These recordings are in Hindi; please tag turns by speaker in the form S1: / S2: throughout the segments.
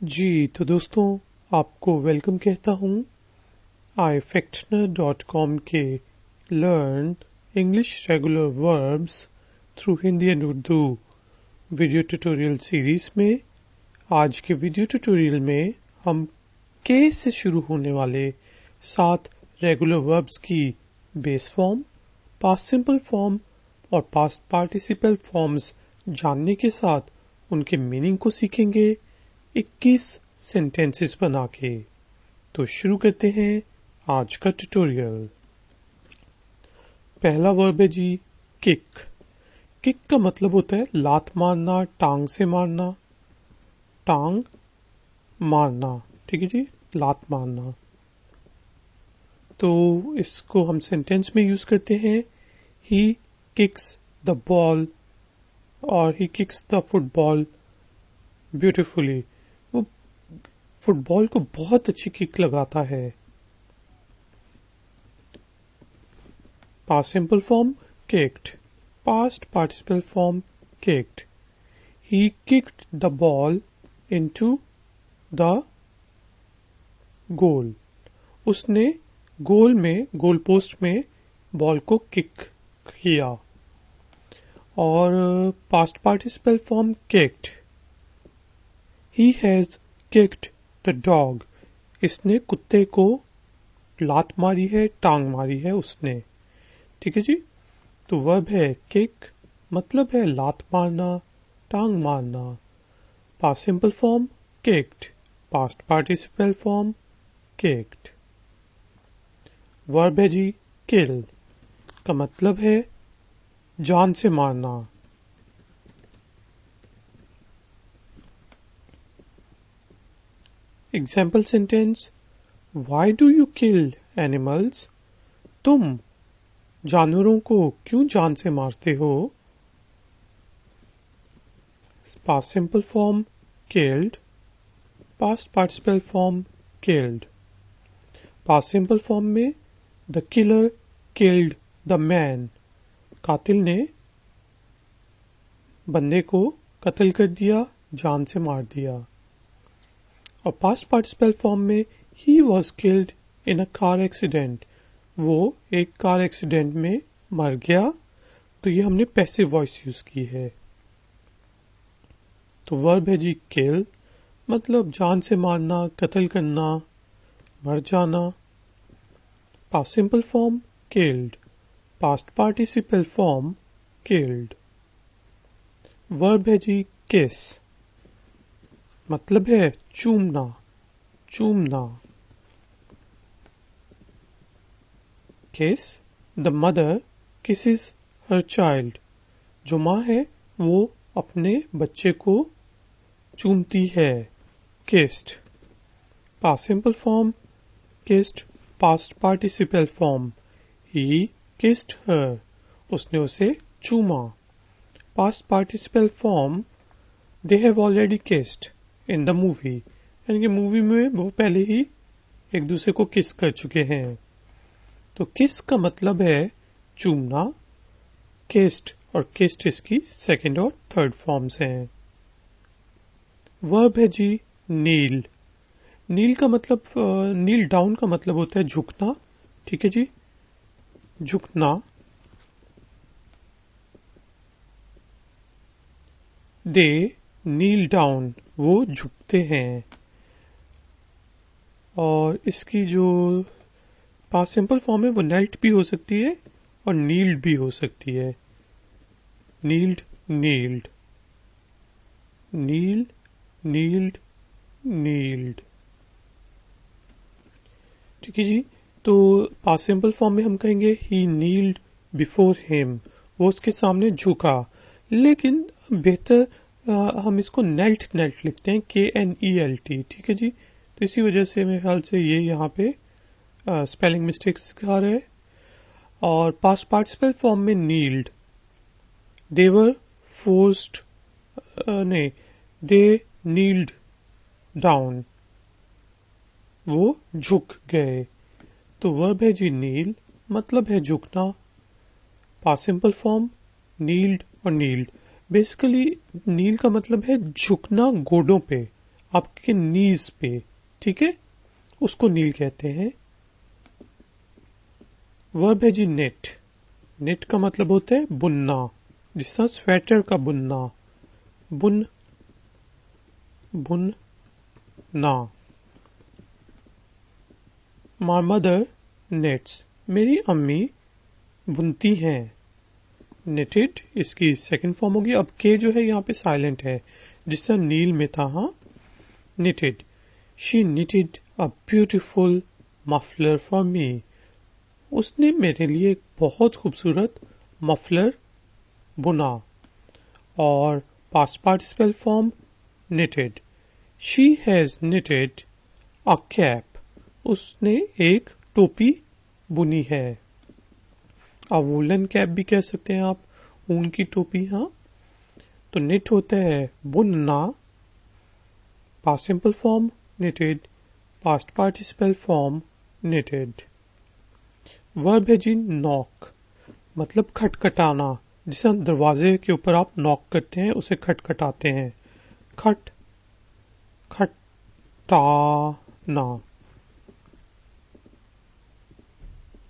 S1: जी तो दोस्तों आपको वेलकम कहता हूँ ifactioner.com के learn English regular verbs through Hindi and Urdu video tutorial series में। आज के वीडियो ट्यूटोरियल में हम के से शुरू होने वाले 7 रेगुलर वर्ब्स की base form, past simple form और पास्ट पार्टिसिपल फॉर्म्स जानने के साथ उनके मीनिंग को सीखेंगे 21 सेंटेंसेस बना के। तो शुरू करते हैं आज का ट्यूटोरियल। पहला वर्ब है जी किक। किक का मतलब होता है लात मारना, टांग से मारना, टांग मारना, ठीक है जी, लात मारना। तो इसको हम सेंटेंस में यूज करते हैं ही किक्स द बॉल और ही किक्स द फुटबॉल ब्यूटिफुली। वो फुटबॉल को बहुत अच्छी किक लगाता है। Past simple form kicked, past participle form kicked. He kicked the ball into the goal. उसने गोल में, गोल पोस्ट में बॉल को किक किया। और past participle form kicked, he has kicked the dog. इसने कुत्ते को लात मारी है, टांग मारी है उसने, ठीक है जी। तो वर्ब है किक, मतलब है लात मारना, टांग मारना। Past simple form kicked, past participle form kicked. Verb है जी किल, का मतलब है जान से मारना। Example sentence, Why do you kill animals? तुम जानवरों को क्यों जान से मारते हो? Past simple form killed, past participle form killed। Past simple form में the killer killed the man, कातिल ने बंदे को कत्ल कर दिया, जान से मार दिया। और पास्ट पार्टिसिपल फॉर्म में he was killed in a car accident, वो एक कार एक्सीडेंट में मर गया। तो ये हमने पैसिव वॉइस यूज की है। तो वर्ब है जी किल, मतलब जान से मारना, कत्ल करना, मर जाना। Past simple form killed, past participle form killed. Verb है जी किस, मतलब है चूमना, चूमना। Kiss the mother kisses her child, जो माँ है वो अपने बच्चे को चूमती है। Kissed, past simple form kissed, past participle form ही किस्ड हर, उसने उसे चूमा। Past participle form they have already kissed in the movie, यानी कि मूवी में वो पहले ही एक दूसरे को किस कर चुके हैं। तो किस का मतलब है चूमना, किस्ड और किस्ड इसकी सेकंड और थर्ड फॉर्म्स हैं। वर्ब है जी नील। नील का मतलब, नील डाउन का मतलब होता है झुकना, ठीक है जी, झुकना। दे नील डाउन, वो झुकते हैं। और इसकी जो पास्ट सिंपल फॉर्म है वो नेल्ट भी हो सकती है और नील्ड भी हो सकती है। नील्ड, नील्ड, नील, नील्ड, नील्ड, ठीक है जी। तो पास्ट सिंपल फॉर्म में हम कहेंगे ही नील्ड बिफोर हिम, वो उसके सामने झुका। लेकिन बेहतर हम इसको नेल्ट, नेल्ट लिखते हैं, KNELT, ठीक है जी। तो इसी वजह से मेरे ख्याल से ये यहाँ पे स्पेलिंग मिस्टेक्स सिखा रहे हैं। और पास्ट पार्टिसिपल फॉर्म में नील्ड, दे वर फोर्स्ड, नहीं, दे नील्ड डाउन, वो झुक गए। तो वर्ब है जी नील, मतलब है झुकना। पास्ट सिंपल फॉर्म नील्ड और नील्ड। बेसिकली नील का मतलब है झुकना गोडों पे, आपके नीज पे, ठीक है, उसको नील कहते हैं। वर्ब है जी नेट। नेट का मतलब होता है बुनना, जिस तरह स्वेटर का बुनना, बुनना। माय मदर नेट्स, मेरी अम्मी बुनती हैं। नेटेड इसकी सेकंड फॉर्म होगी। अब के जो है यहाँ पे साइलेंट है, जिस तरह नील में था। हाँ, knitted. She knitted a beautiful muffler for me. उसने मेरे लिए एक बहुत खूबसूरत मफलर बुना। और past participle form knitted. She has knitted a cap. उसने एक टोपी बुनी है। अब वूलन कैप भी कह सकते हैं आप, ऊन की टोपी। हाँ, तो knit होता है बुनना, past simple form knitted, past participle form knitted. Verb है जी नॉक, मतलब खटखटाना। जिसे दरवाजे के ऊपर आप नॉक करते हैं उसे खटखटाते हैं। खट खटाना।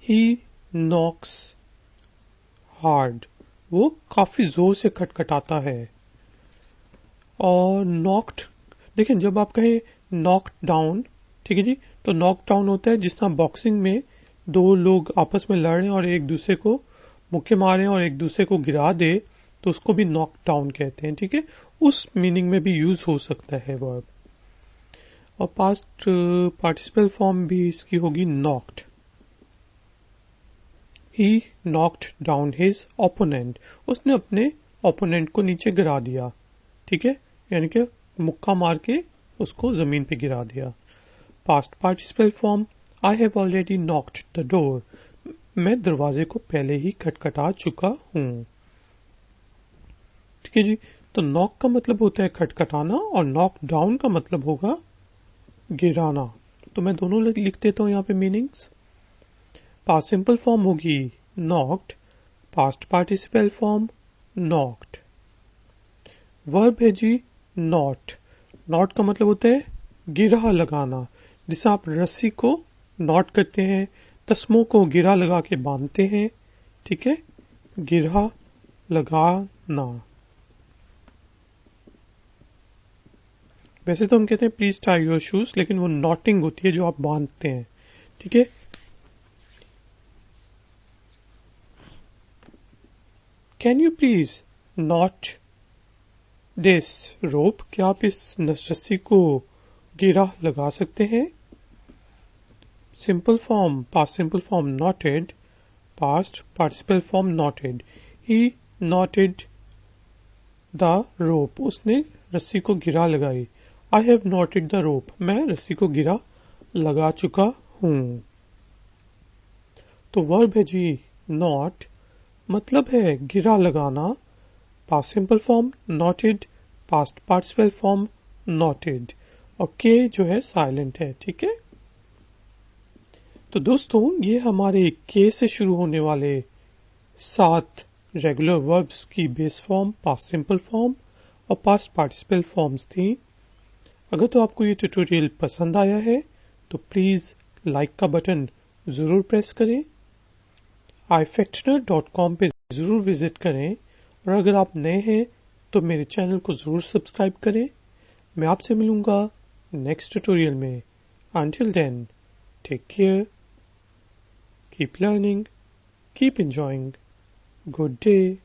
S1: ही नॉक्स हार्ड, वो काफी जोर से खटखटाता है। और नॉक्ड, देखिए जब आप कहें नॉक्ड डाउन, ठीक है जी, तो नॉक डाउन होता है जिस तरह बॉक्सिंग में दो लोग आपस में लड़ रहे हैं और एक दूसरे को मुक्के मारे और एक दूसरे को गिरा दे, तो उसको भी नॉक डाउन कहते हैं। ठीक है, उस मीनिंग में भी यूज हो सकता है वर्ब। और पास्ट पार्टिसिपल फॉर्म भी इसकी होगी नॉक्ड। ही नॉक्ड डाउन हिज ओपोनेंट, उसने अपने ओपोनेंट को नीचे गिरा दिया। ठीक है, यानी कि मुक्का मार के उसको जमीन पे गिरा दिया। Past participle form I have already knocked the door, मैं दरवाजे को पहले ही खटखटा चुका हूं। ठीक है जी, तो नॉक का मतलब होता है खटखटाना और नॉक डाउन का मतलब होगा गिराना। तो मैं दोनों लिख देता हूं यहाँ पे मीनिंग्स। पास्ट सिंपल फॉर्म होगी knocked, past participle form knocked. Verb है जी नॉट। नॉट का मतलब होता है गिरा लगाना, जिसे आप रस्सी को नॉट करते हैं, तस्मों को गिरा लगा के बांधते हैं। ठीक है, गिरा लगाना। वैसे तो हम कहते हैं प्लीज टाई योर शूज, लेकिन वो नॉटिंग होती है जो आप बांधते हैं। ठीक है, can you please not this रोप, क्या आप इस रस्सी को गिरा लगा सकते हैं। Simple form past simple form noted, past participle form noted. He noted the rope, उसने रस्सी को गिरा लगाई। I have noted the rope, मैं रस्सी को गिरा लगा चुका हूं। तो वर्ब है जी नॉट, मतलब है गिरा लगाना। Past simple form noted, past participle form noted, और के जो है साइलेंट है। ठीक है, तो दोस्तों ये हमारे के से शुरू होने वाले 7 रेगुलर वर्ब्स की base form, past simple form और पास्ट पार्टिसिपल फॉर्म्स थी। अगर तो आपको ये ट्यूटोरियल पसंद आया है तो प्लीज लाइक का बटन जरूर प्रेस करें, ifactoner.com पे जरूर विजिट करें, और अगर आप नए हैं तो मेरे चैनल को जरूर सब्सक्राइब करें। मैं आपसे मिलूंगा नेक्स्ट ट्यूटोरियल में। Until then, take care, keep learning, keep enjoying. Good day.